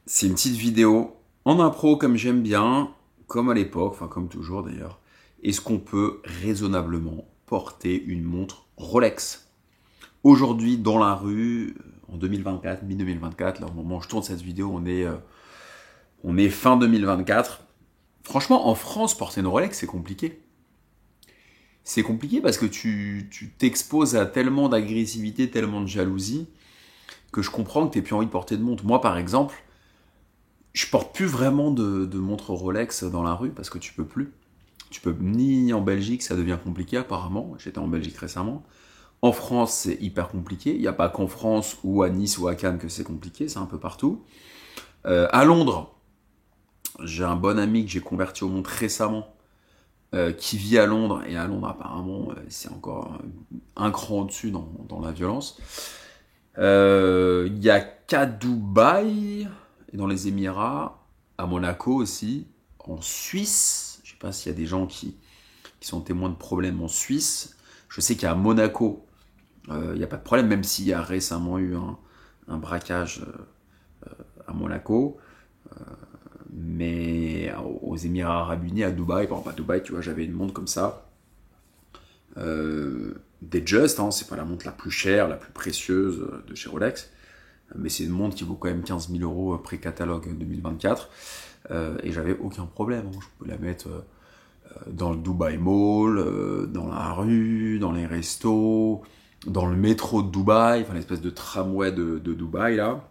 C'est une petite vidéo en impro comme j'aime bien, comme à l'époque, enfin comme toujours d'ailleurs. Est-ce qu'on peut raisonnablement porter une montre Rolex aujourd'hui dans la rue, en 2024, mi-2024, là au moment où je tourne cette vidéo, on est fin 2024. Franchement, en France, porter une Rolex, c'est compliqué. C'est compliqué parce que tu t'exposes à tellement d'agressivité, tellement de jalousie, que je comprends que tu n'aies plus envie de porter de montre. Moi, par exemple, je porte plus vraiment de montre Rolex dans la rue parce que tu peux plus. Tu peux ni en Belgique, ça devient compliqué apparemment. J'étais en Belgique récemment. En France, c'est hyper compliqué. Il n'y a pas qu'en France ou à Nice ou à Cannes que c'est compliqué, c'est un peu partout. À Londres, j'ai un bon ami que j'ai converti aux montres récemment, qui vit à Londres. Et à Londres, apparemment, c'est encore un cran au-dessus dans la violence. Il y a qu'à Dubaï, et dans les Émirats, à Monaco aussi, en Suisse. Je sais pas s'il y a des gens qui sont témoins de problèmes en Suisse. Je sais qu'à Monaco, il n'y a pas de problème, même s'il y a récemment eu un braquage à Monaco. Mais aux Émirats Arabes Unis, à Dubaï, par exemple à Dubaï, tu vois, j'avais une montre comme ça. Des Just, hein, c'est pas la montre la plus chère, la plus précieuse de chez Rolex, mais c'est une montre qui vaut quand même 15 000 euros pré-catalogue 2024. Et j'avais aucun problème, hein. Je pouvais la mettre dans le Dubai Mall, dans la rue, dans les restos, dans le métro de Dubaï, enfin l'espèce de tramway de Dubaï là.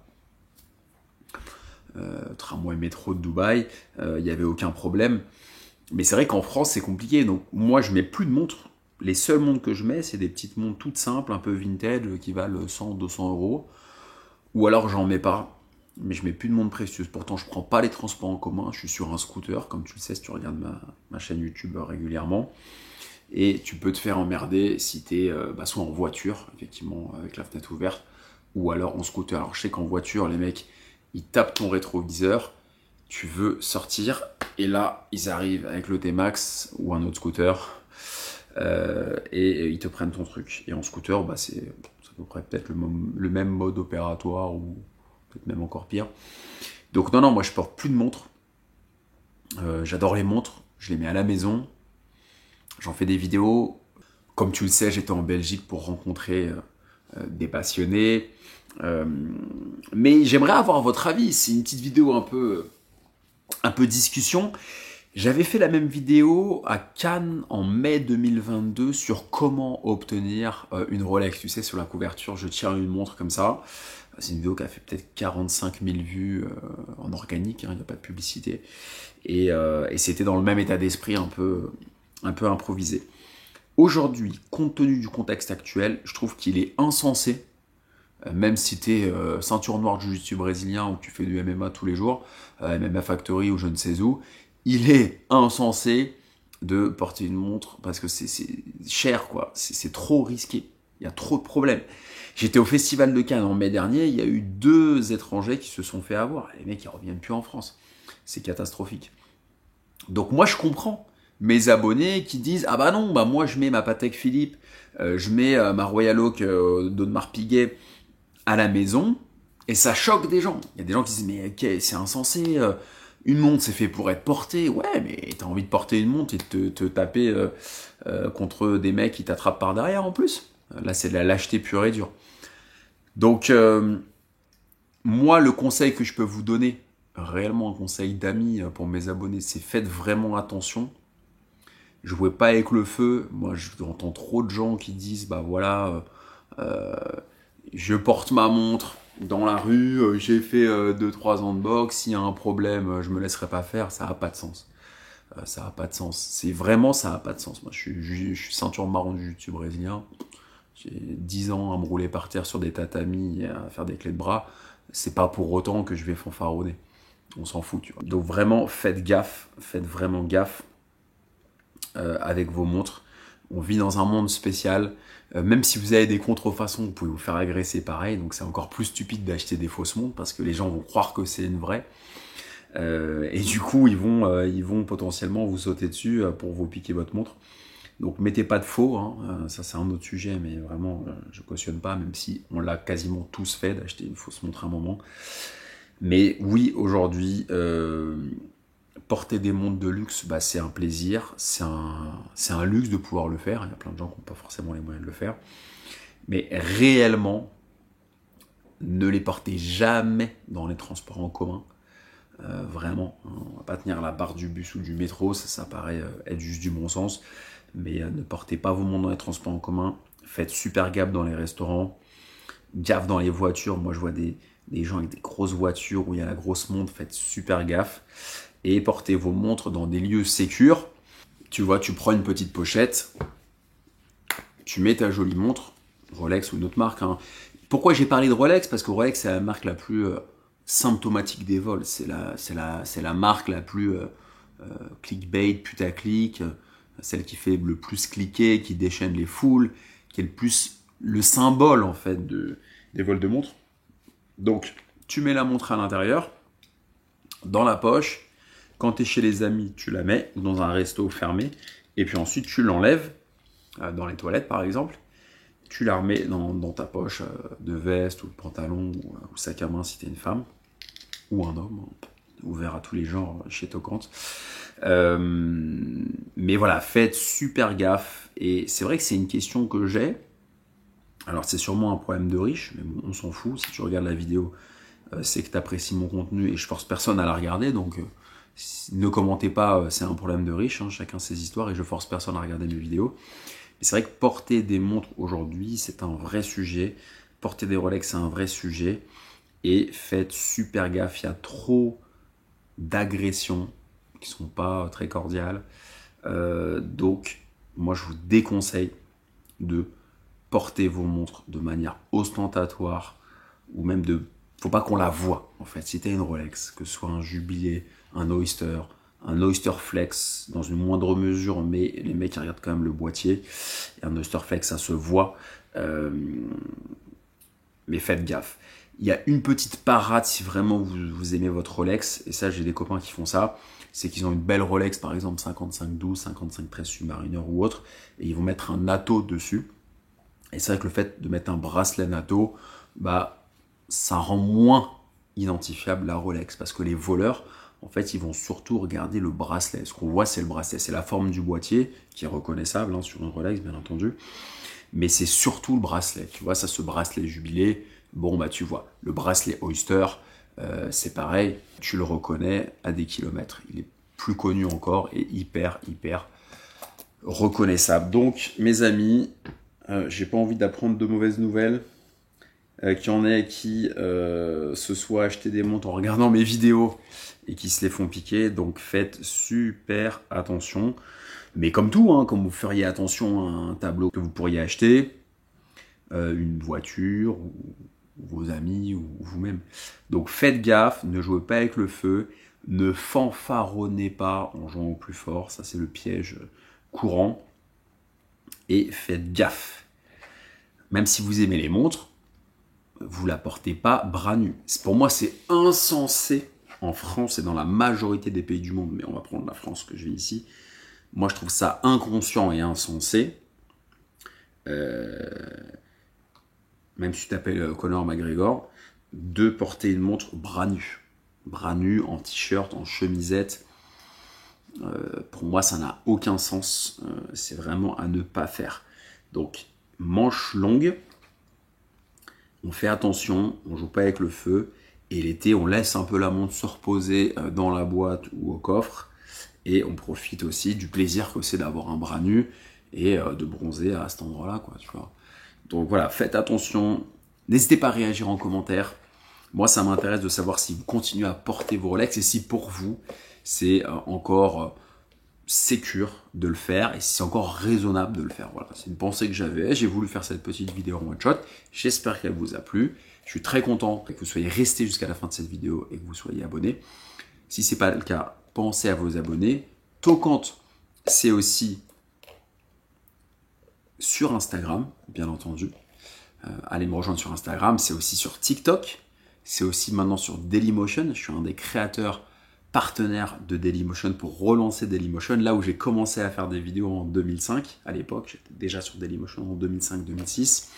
Tramway métro de Dubaï, il n'y avait aucun problème. Mais c'est vrai qu'en France c'est compliqué, donc moi je mets plus de montres. Les seules montres que je mets, c'est des petites montres toutes simples, un peu vintage, qui valent 100, 200 euros. Ou alors j'en mets pas, mais je mets plus de montres précieuses. Pourtant je prends pas les transports en commun, je suis sur un scooter, comme tu le sais si tu regardes ma chaîne YouTube régulièrement. Et tu peux te faire emmerder si t'es soit en voiture, effectivement, avec la fenêtre ouverte, ou alors en scooter. Alors je sais qu'en voiture, les mecs, ils tapent ton rétroviseur, tu veux sortir, et là, ils arrivent avec le T-Max ou un autre scooter, et ils te prennent ton truc. Et en scooter, c'est à peu près peut-être le même mode opératoire, ou peut-être même encore pire. Donc non, moi je porte plus de montres. J'adore les montres, je les mets à la maison, j'en fais des vidéos. Comme tu le sais, j'étais en Belgique pour rencontrer des passionnés. Euh, mais j'aimerais avoir votre avis. C'est une petite vidéo un peu discussion. J'avais fait la même vidéo à Cannes en mai 2022 sur comment obtenir une Rolex. Tu sais, sur la couverture, je tiens une montre comme ça. C'est une vidéo qui a fait peut-être 45 000 vues en organique, hein, il n'y a pas de publicité. Et c'était dans le même état d'esprit, un peu improvisé. Aujourd'hui, compte tenu du contexte actuel, je trouve qu'il est insensé, même si tu es ceinture noire de jiu-jitsu brésilien ou que tu fais du MMA tous les jours, MMA Factory ou je ne sais où, il est insensé de porter une montre parce que c'est cher, quoi. C'est trop risqué. Il y a trop de problèmes. J'étais au Festival de Cannes en mai dernier, il y a eu 2 étrangers qui se sont fait avoir. Les mecs, ils reviennent plus en France. C'est catastrophique. Donc moi, je comprends mes abonnés qui disent ah bah non, bah moi je mets ma Patek Philippe, je mets ma Royal Oak d'Audemars Piguet à la maison et ça choque des gens. Il y a des gens qui disent mais ok, c'est insensé, une montre c'est fait pour être portée. Ouais, mais t'as envie de porter une montre et de te taper contre des mecs qui t'attrapent par derrière en plus. Là c'est de la lâcheté pure et dure. Donc moi le conseil que je peux vous donner, réellement un conseil d'ami pour mes abonnés, c'est faites vraiment attention. Jouez pas avec le feu. Moi, j'entends trop de gens qui disent, bah voilà, je porte ma montre dans la rue, j'ai fait 2-3 ans de boxe, s'il y a un problème, je me laisserai pas faire. Ça a pas de sens. Ça a pas de sens. C'est vraiment, ça a pas de sens. Moi, je suis ceinture marron du jiu-jitsu brésilien. J'ai 10 ans à me rouler par terre sur des tatamis et à faire des clés de bras. C'est pas pour autant que je vais fanfaronner. On s'en fout, tu vois. Donc vraiment, faites gaffe. Faites vraiment gaffe avec vos montres. On vit dans un monde spécial. Même si vous avez des contrefaçons, vous pouvez vous faire agresser pareil. Donc c'est encore plus stupide d'acheter des fausses montres parce que les gens vont croire que c'est une vraie. Et du coup, ils vont potentiellement vous sauter dessus pour vous piquer votre montre. Donc mettez pas de faux, hein. Ça c'est un autre sujet, mais vraiment je cautionne pas, même si on l'a quasiment tous fait d'acheter une fausse montre à un moment. Mais oui, aujourd'hui, porter des montres de luxe, bah, c'est un plaisir, c'est un luxe de pouvoir le faire. Il y a plein de gens qui n'ont pas forcément les moyens de le faire. Mais réellement, ne les portez jamais dans les transports en commun. Vraiment, hein, on va pas tenir la barre du bus ou du métro, ça paraît être juste du bon sens. Mais ne portez pas vos montres dans les transports en commun. Faites super gaffe dans les restaurants. Gaffe dans les voitures. Moi, je vois des gens avec des grosses voitures où il y a la grosse montre. Faites super gaffe. Et portez vos montres dans des lieux sécures. Tu vois, tu prends une petite pochette, tu mets ta jolie montre, Rolex ou une autre marque. Hein. Pourquoi j'ai parlé de Rolex? Parce que Rolex, c'est la marque la plus symptomatique des vols. C'est la marque la plus clickbait, putaclic, celle qui fait le plus cliquer, qui déchaîne les foules, qui est le plus le symbole en fait des vols de montres. Donc, tu mets la montre à l'intérieur, dans la poche. Quand tu es chez les amis, tu la mets dans un resto fermé, et puis ensuite tu l'enlèves dans les toilettes par exemple. Tu la remets dans ta poche de veste ou de pantalon ou sac à main si tu es une femme ou un homme, ouvert à tous les genres chez Tocante. Mais voilà, faites super gaffe. Et c'est vrai que c'est une question que j'ai. Alors c'est sûrement un problème de riche, mais bon, on s'en fout. Si tu regardes la vidéo, c'est que tu apprécies mon contenu et je force personne à la regarder. Donc ne commentez pas, c'est un problème de riche. Hein, chacun ses histoires et je force personne à regarder mes vidéos. Mais c'est vrai que porter des montres aujourd'hui, c'est un vrai sujet. Porter des Rolex, c'est un vrai sujet. Et faites super gaffe, il y a trop d'agressions qui ne sont pas très cordiales. Donc, moi, je vous déconseille de porter vos montres de manière ostentatoire ou même de... Faut pas qu'on la voie, en fait. Si tu as une Rolex, que ce soit un Jubilé, un Oyster Flex, dans une moindre mesure, mais les mecs ils regardent quand même le boîtier. Et un Oyster Flex, ça se voit. Mais faites gaffe. Il y a une petite parade si vraiment vous aimez votre Rolex, et ça j'ai des copains qui font ça, c'est qu'ils ont une belle Rolex par exemple 5512, 5513 Submariner ou autre, et ils vont mettre un NATO dessus. Et c'est vrai que le fait de mettre un bracelet NATO, bah ça rend moins identifiable la Rolex, parce que les voleurs, en fait, ils vont surtout regarder le bracelet. Ce qu'on voit, c'est le bracelet, c'est la forme du boîtier qui est reconnaissable hein, sur une Rolex, bien entendu. Mais c'est surtout le bracelet. Tu vois, ça, ce bracelet Jubilé, bon, bah tu vois, le bracelet Oyster, c'est pareil, tu le reconnais à des kilomètres. Il est plus connu encore et hyper reconnaissable. Donc, mes amis, j'ai pas envie d'apprendre de mauvaises nouvelles. Qu'il y en ait qui se soient achetés des montres en regardant mes vidéos et qui se les font piquer. Donc, faites super attention. Mais comme tout, hein, comme vous feriez attention à un tableau que vous pourriez acheter, une voiture, ou vos amis, ou vous-même. Donc faites gaffe, ne jouez pas avec le feu, ne fanfaronnez pas en jouant au plus fort, ça c'est le piège courant. Et faites gaffe. Même si vous aimez les montres, vous ne la portez pas bras nus. Pour moi, c'est insensé en France et dans la majorité des pays du monde, mais on va prendre la France que je vis ici. Moi, je trouve ça inconscient et insensé. Même si tu t'appelles Conor McGregor, de porter une montre bras nus. Bras nus, en t-shirt, en chemisette. Pour moi, ça n'a aucun sens. C'est vraiment à ne pas faire. Donc, manche longue. On fait attention, on ne joue pas avec le feu. Et l'été, on laisse un peu la montre se reposer dans la boîte ou au coffre. Et on profite aussi du plaisir que c'est d'avoir un bras nu et de bronzer à cet endroit-là, quoi, tu vois. Donc voilà, faites attention. N'hésitez pas à réagir en commentaire. Moi, ça m'intéresse de savoir si vous continuez à porter vos Rolex et si pour vous, c'est encore sécure de le faire et si c'est encore raisonnable de le faire. Voilà, c'est une pensée que j'avais. J'ai voulu faire cette petite vidéo en one shot. J'espère qu'elle vous a plu. Je suis très content que vous soyez resté jusqu'à la fin de cette vidéo et que vous soyez abonné. Si ce n'est pas le cas, pensez à vous abonner. Tocante, c'est aussi sur Instagram, bien entendu. Allez me rejoindre sur Instagram. C'est aussi sur TikTok. C'est aussi maintenant sur Dailymotion. Je suis un des créateurs partenaires de Dailymotion pour relancer Dailymotion. Là où j'ai commencé à faire des vidéos en 2005. À l'époque, j'étais déjà sur Dailymotion en 2005-2006.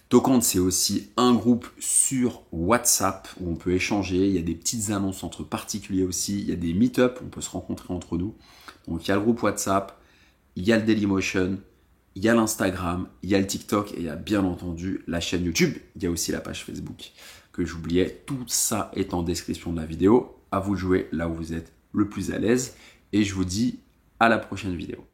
Tocante, c'est aussi un groupe sur WhatsApp où on peut échanger. Il y a des petites annonces entre particuliers aussi. Il y a des meet-up, on peut se rencontrer entre nous. Donc il y a le groupe WhatsApp, il y a le Dailymotion, il y a l'Instagram, il y a le TikTok et il y a bien entendu la chaîne YouTube. Il y a aussi la page Facebook que j'oubliais. Tout ça est en description de la vidéo. À vous de jouer là où vous êtes le plus à l'aise. Et je vous dis à la prochaine vidéo.